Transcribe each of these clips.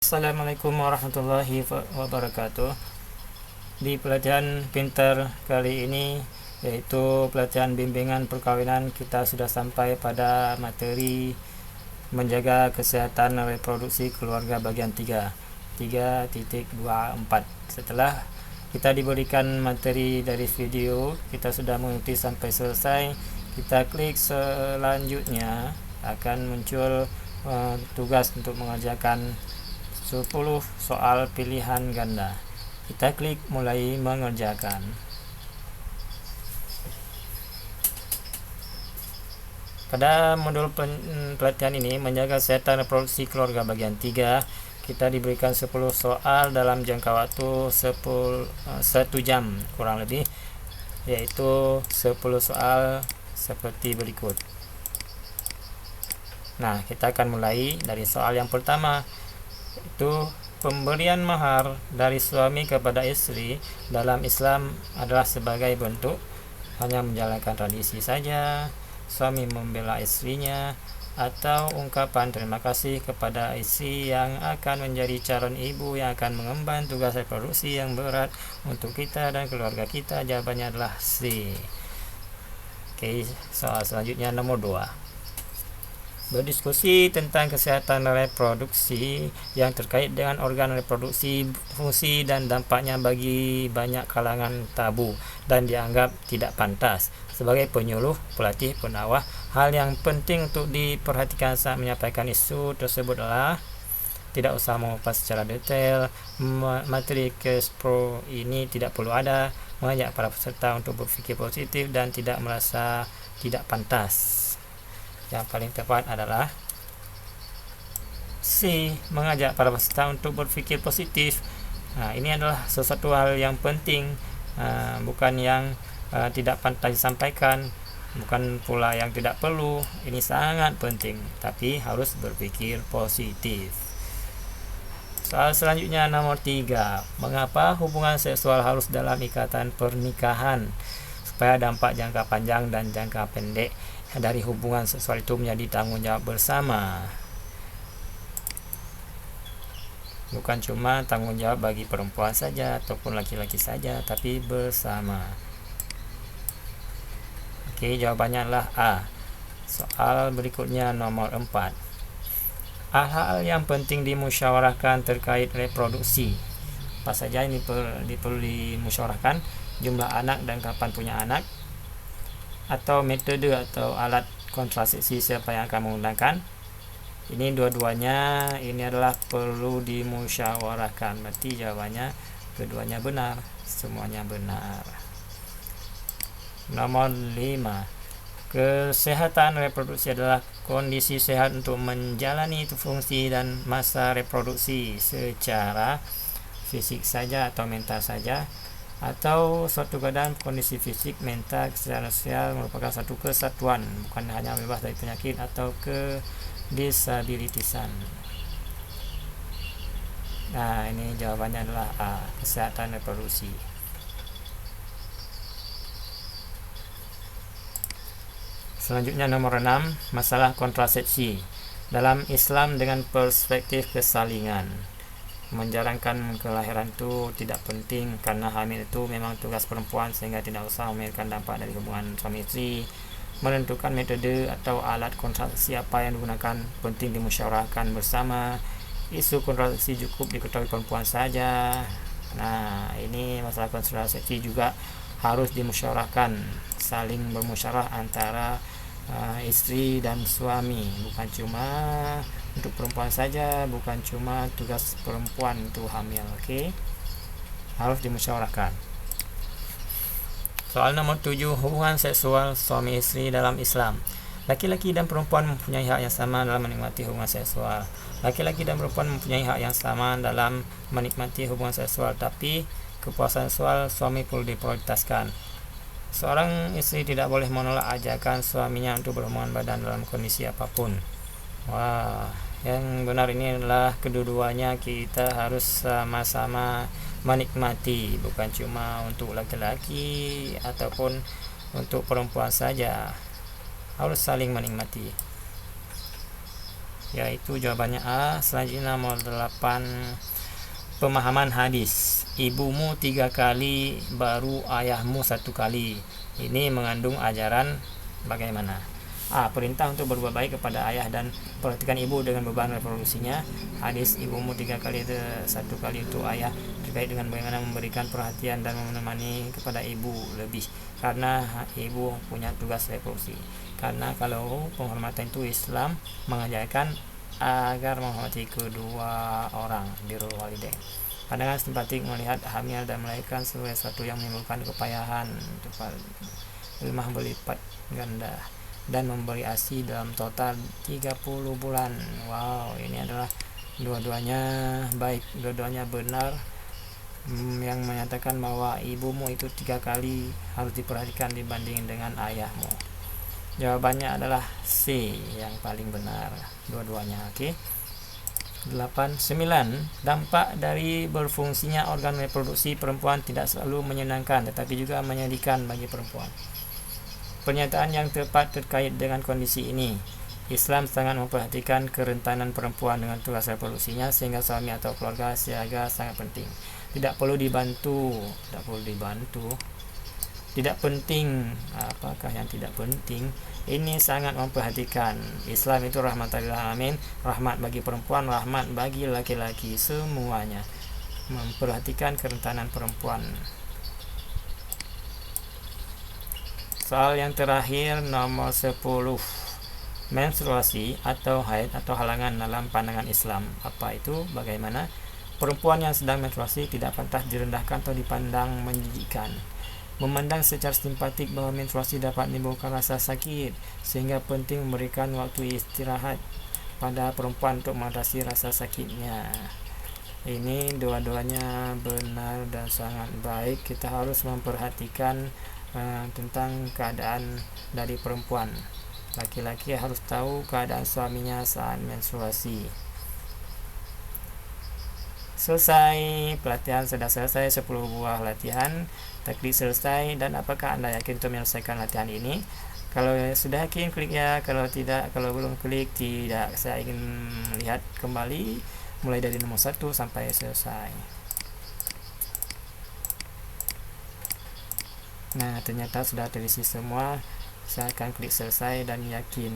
Assalamualaikum warahmatullahi wabarakatuh. Di pelatihan pintar kali ini, yaitu pelatihan bimbingan perkawinan, kita sudah sampai pada materi menjaga kesehatan reproduksi keluarga bagian 3.24. Setelah kita diberikan materi dari video, kita sudah mengikuti sampai selesai, kita klik selanjutnya, akan muncul tugas untuk mengerjakan 10 soal pilihan ganda. Kita klik mulai mengerjakan. Pada modul pelatihan ini, menjaga kesehatan reproduksi keluarga bagian 3, kita diberikan 10 soal dalam jangka waktu 1 jam kurang lebih, yaitu 10 soal seperti berikut. Nah, kita akan mulai dari soal yang pertama, itu pemberian mahar dari suami kepada istri dalam Islam adalah sebagai bentuk hanya menjalankan tradisi saja, suami membela istrinya, atau ungkapan terima kasih kepada istri yang akan menjadi calon ibu yang akan mengemban tugas reproduksi yang berat untuk kita dan keluarga kita. Jawabannya adalah C. Oke, soal selanjutnya nomor 2. Berdiskusi tentang kesehatan reproduksi yang terkait dengan organ reproduksi, fungsi dan dampaknya bagi banyak kalangan tabu dan dianggap tidak pantas. Sebagai penyuluh, pelatih, penawah, hal yang penting untuk diperhatikan saat menyampaikan isu tersebut adalah tidak usah mengupas secara detail. Materi case pro ini tidak perlu ada, mengajak para peserta untuk berpikir positif dan tidak merasa tidak pantas. Yang paling tepat adalah C, mengajak para peserta untuk berpikir positif. Ini adalah sesuatu hal yang penting, bukan yang tidak pantas disampaikan, bukan pula yang tidak perlu. Ini sangat penting, tapi harus berpikir positif. Soal selanjutnya nomor 3. Mengapa hubungan seksual harus dalam ikatan pernikahan? Supaya dampak jangka panjang dan jangka pendek dari hubungan seksual itu menjadi tanggung jawab bersama, bukan cuma tanggung jawab bagi perempuan saja ataupun laki-laki saja, tapi bersama. Oke, jawabannya adalah A. Soal berikutnya nomor 4. Hal-hal yang penting dimusyawarahkan terkait reproduksi. Apa saja ini perlu dimusyawarahkan? Jumlah anak dan kapan punya anak, atau metode atau alat kontrasepsi siapa yang akan menggunakan. Ini dua-duanya ini adalah perlu dimusyawarahkan. Berarti jawabannya keduanya benar, semuanya benar. Nomor 5. Kesehatan reproduksi adalah kondisi sehat untuk menjalani fungsi dan masa reproduksi secara fisik saja atau mental saja, atau suatu keadaan kondisi fisik, mental, kesehatan sosial merupakan satu kesatuan, bukan hanya bebas dari penyakit atau kedisabilitasan. Nah, ini jawabannya adalah A, kesehatan reproduksi. Selanjutnya nomor 6, masalah kontrasepsi dalam Islam dengan perspektif kesalingan. Menjarangkan kelahiran itu tidak penting karena hamil itu memang tugas perempuan, sehingga tidak usah memikirkan dampak dari hubungan suami istri. Menentukan metode atau alat kontrasepsi apa yang digunakan penting dimusyawarahkan bersama. Isu kontrasepsi cukup diketahui perempuan saja. Nah, ini masalah kontrasepsi juga harus dimusyawarahkan, saling bermusyawarah antara istri dan suami, bukan cuma untuk perempuan saja, bukan cuma tugas perempuan untuk hamil. Oke, harus dimusyawarahkan. Soal nomor 7, hubungan seksual suami istri dalam Islam. Laki-laki dan perempuan mempunyai hak yang sama dalam menikmati hubungan seksual. Laki-laki dan perempuan mempunyai hak yang sama dalam menikmati hubungan seksual, tapi kepuasan seksual suami perlu diprioritaskan. Seorang istri tidak boleh menolak ajakan suaminya untuk berhubungan badan dalam kondisi apapun. Wah, yang benar ini adalah kedua-duanya kita harus sama-sama menikmati, bukan cuma untuk laki-laki ataupun untuk perempuan saja. Harus saling menikmati. yaitu jawabannya A. Selanjutnya nomor 8, pemahaman hadis. Ibumu 3 kali baru ayahmu 1 kali. Ini mengandung ajaran bagaimana? A. Perintah untuk berbuat baik kepada ayah dan perhatikan ibu dengan beban reproduksinya. Hadis ibumu 3 kali itu 1 kali untuk ayah terkait dengan bagaimana memberikan perhatian dan menemani kepada ibu lebih, karena ibu punya tugas reproduksi. Karena kalau penghormatan itu Islam mengajarkan agar menghormati kedua orang, birrul walidain. Pandangan simpatik melihat hamil dan melahirkan sebagai sesuatu yang menimbulkan kepayahan, lemah berlipat ganda, dan memberi ASI dalam total 30 bulan. Wow, ini adalah dua-duanya baik, dua-duanya benar, yang menyatakan bahwa ibumu itu 3 kali harus diperhatikan dibanding dengan ayahmu. Jawabannya adalah C yang paling benar, dua-duanya. Oke. 8. 9. Dampak dari berfungsinya organ reproduksi perempuan tidak selalu menyenangkan tetapi juga menyedihkan bagi perempuan. Pernyataan yang tepat terkait dengan kondisi ini. Islam sangat memperhatikan kerentanan perempuan dengan tugas reproduksinya, sehingga suami atau keluarga siaga sangat penting. Tidak penting. Apakah yang tidak penting? Ini sangat memperhatikan. Islam itu rahmatan lil alamin, rahmat bagi perempuan, rahmat bagi laki-laki, semuanya. Memperhatikan kerentanan perempuan. Soal yang terakhir nomor 10. Menstruasi atau haid atau halangan dalam pandangan Islam. Apa itu? Bagaimana? Perempuan yang sedang menstruasi tidak pantas direndahkan atau dipandang menjijikkan. Memandang secara simpatik bahwa menstruasi dapat menimbulkan rasa sakit, sehingga penting memberikan waktu istirahat pada perempuan untuk mengatasi rasa sakitnya. Ini dua-duanya benar dan sangat baik. Kita harus memperhatikan tentang keadaan dari perempuan. Laki-laki harus tahu keadaan suaminya saat menstruasi. Selesai, pelatihan sudah selesai, 10 buah latihan. Kita klik selesai. Dan apakah Anda yakin untuk menyelesaikan latihan ini? Kalau sudah yakin, klik ya. Kalau tidak, kalau belum klik tidak. Saya ingin melihat kembali mulai dari nomor 1 sampai selesai. Nah, ternyata sudah terisi semua. Saya akan klik selesai dan yakin.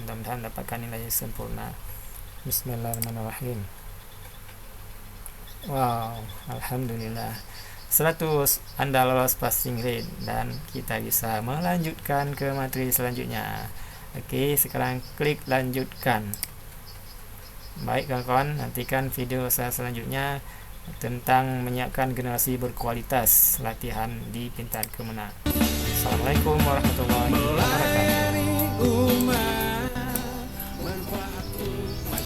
Mudah-mudahan dapatkan nilai sempurna. Bismillahirrahmanirrahim. Wow, alhamdulillah. 100, Anda lolos passing rate dan kita bisa melanjutkan ke materi selanjutnya. Oke, sekarang klik lanjutkan. Baik kawan-kawan, nantikan video saya selanjutnya tentang menyiapkan generasi berkualitas, latihan di Pintar Kemenang. Assalamualaikum warahmatullahi wabarakatuh.